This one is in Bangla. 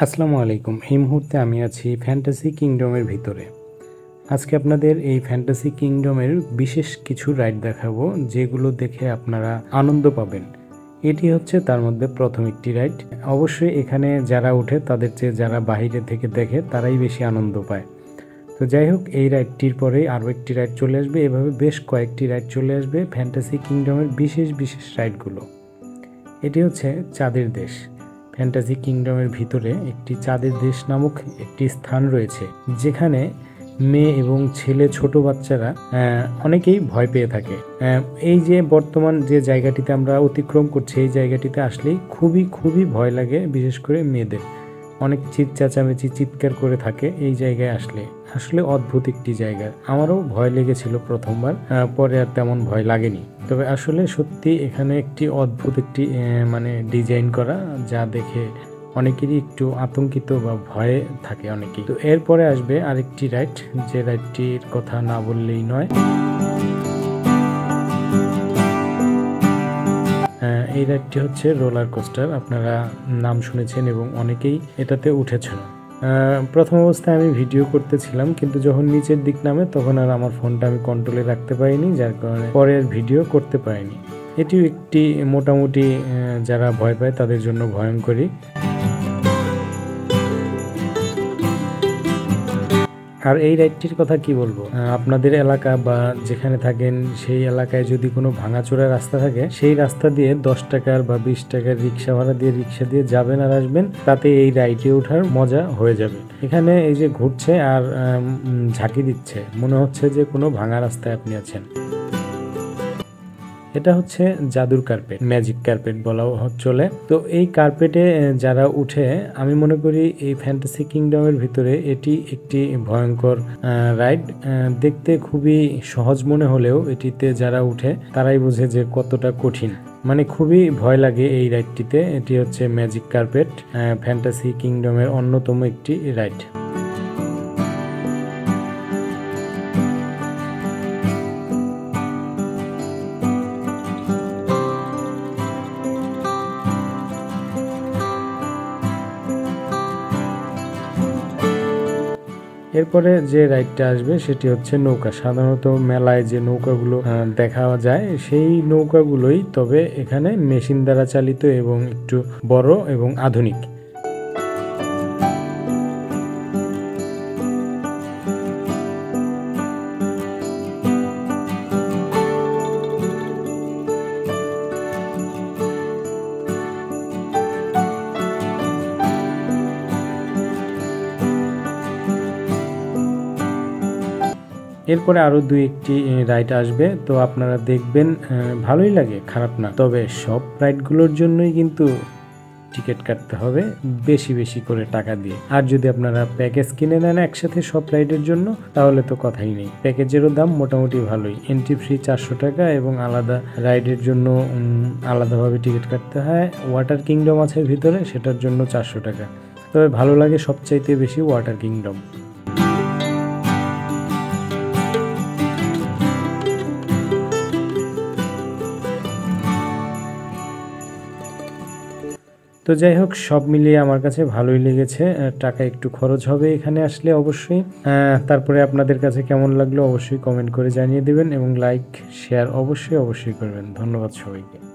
আসসালামু আলাইকুম। এই মুহূর্তে আমি আছি ফ্যান্টাসি কিংডমের ভিতরে। আজকে আপনাদের এই ফ্যান্টাসি কিংডমের বিশেষ কিছু রাইড দেখাবো, যেগুলো দেখে আপনারা আনন্দ পাবেন। এটি হচ্ছে তার মধ্যে প্রথম একটি রাইড। অবশ্যই এখানে যারা ওঠে তাদের চেয়ে যারা বাইরে থেকে দেখে তারাই বেশি আনন্দ পায়। তো যাই হোক, এই রাইডটির পরেই আরও একটি রাইড চলে আসবে। এভাবে বেশ কয়েকটি রাইড চলে আসবে ফ্যান্টাসি কিংডমের বিশেষ বিশেষ রাইডগুলো। এটি হচ্ছে চাঁদের দেশ। ফ্যান্টাসি কিংডমের ভিতরে একটি চাঁদের দেশ নামক একটি স্থান রয়েছে, যেখানে মেয়ে এবং ছেলে ছোট বাচ্চারা অনেকেই ভয় পেয়ে থাকে। এই যে বর্তমান যে জায়গাটিতে আমরা অতিক্রম করছি, এই জায়গাটিতে আসলেই খুবই খুবই ভয় লাগে, বিশেষ করে মেয়েদের। অনেক চেঁচামেচি চিৎকার করে থাকে এই জায়গায় আসলে। আসলে অদ্ভুত একটি জায়গা। আমারও ভয় লেগেছিল প্রথমবার, পরে আর তেমন ভয় লাগেনি। তবে আসলে সত্যি এখানে একটি অদ্ভুত একটি মানে ডিজাইন করা, যা দেখে অনেকেরই একটু আতঙ্কিত বা ভয়ে থাকে অনেকেই। তো এরপরে আসবে আরেকটি রাইড, যে রাইডটির কথা না বললেই নয়। এই রাইডটি হচ্ছে রোলার কোস্টার। আপনারা নাম শুনেছেন এবং অনেকেই এটাতে উঠেছেন। প্রথম অবস্থায় আমি ভিডিও করতেছিলাম, কিন্তু যখন নিচের দিক নামে তখন আর আমার ফোনটা আমি কন্ট্রোলে রাখতে পারিনি, যার কারণে পরে আর ভিডিও করতে পারিনি। এটিও একটি মোটামুটি যারা ভয় পায় তাদের জন্য ভয়ঙ্করী। আর এই রাইডটির কথা কি বলবো, আপনাদের এলাকা বা যেখানে থাকেন সেই এলাকায় যদি কোনো ভাঙাচোরা রাস্তা থাকে, সেই রাস্তা দিয়ে 10 টাকার বা 20 টাকার রিক্সা ভাড়া দিয়ে রিক্সা দিয়ে যাবেন আর আসবেন, তাতে এই রাইডে ওঠার মজা হয়ে যাবে। এখানে এই যে ঘুরছে আর ঝাঁকি দিচ্ছে, মনে হচ্ছে যে কোনো ভাঙা রাস্তায় আপনি আছেন। এটা হচ্ছে জাদুর কার্পেট, ম্যাজিক কার্পেট বলা চলে। তো এই কার্পেটে যারা উঠে, আমি মনে করি এই ফ্যান্টাসি কিংডমের ভিতরে এটি একটি ভয়ঙ্কর রাইড। দেখতে খুবই সহজ মনে হলেও এটিতে যারা উঠে তারাই বোঝে যে কতটা কঠিন। মানে খুবই ভয় লাগে এই রাইডটিতে। এটি হচ্ছে ম্যাজিক কার্পেট, ফ্যান্টাসি কিংডমের অন্যতম একটি রাইড। এরপরে যে রাইডটা আসবে সেটি হচ্ছে নৌকা। সাধারণত মেলায় যে নৌকাগুলো দেখা যায় সেই নৌকাগুলোই, তবে এখানে মেশিন দ্বারা চালিত এবং একটু বড় এবং আধুনিক। এরপরে আরো দুই একটি রাইড আসবে, তো আপনারা দেখবেন, ভালোই লাগে, খারাপ না। তবে সব রাইডগুলোর জন্যই কিন্তু টিকিট কাটতে হবে বেশি বেশি করে টাকা দিয়ে। আর যদি আপনারা প্যাকেজ কিনে নেন একসাথে সব রাইডের জন্য, তাহলে তো কথাই নেই। প্যাকেজেরও দাম মোটামুটি ভালোই। এন্ট্রি ফ্রি 400 টাকা এবং আলাদা রাইডের জন্য আলাদাভাবে টিকিট কাটতে হয়। ওয়াটার কিংডম আছে ভিতরে, সেটার জন্য 400 টাকা। তবে ভালো লাগে সবচাইতে বেশি ওয়াটার কিংডম। তো যাই হোক, সব মিলিয়ে আমার কাছে ভালোই লেগেছে। টাকা একটু খরচ হবে এখানে আসলে অবশ্যই। তারপরে আপনাদের কাছে কেমন লাগলো অবশ্যই কমেন্ট করে জানিয়ে দেবেন এবং লাইক শেয়ার অবশ্যই করবেন। ধন্যবাদ সবাইকে।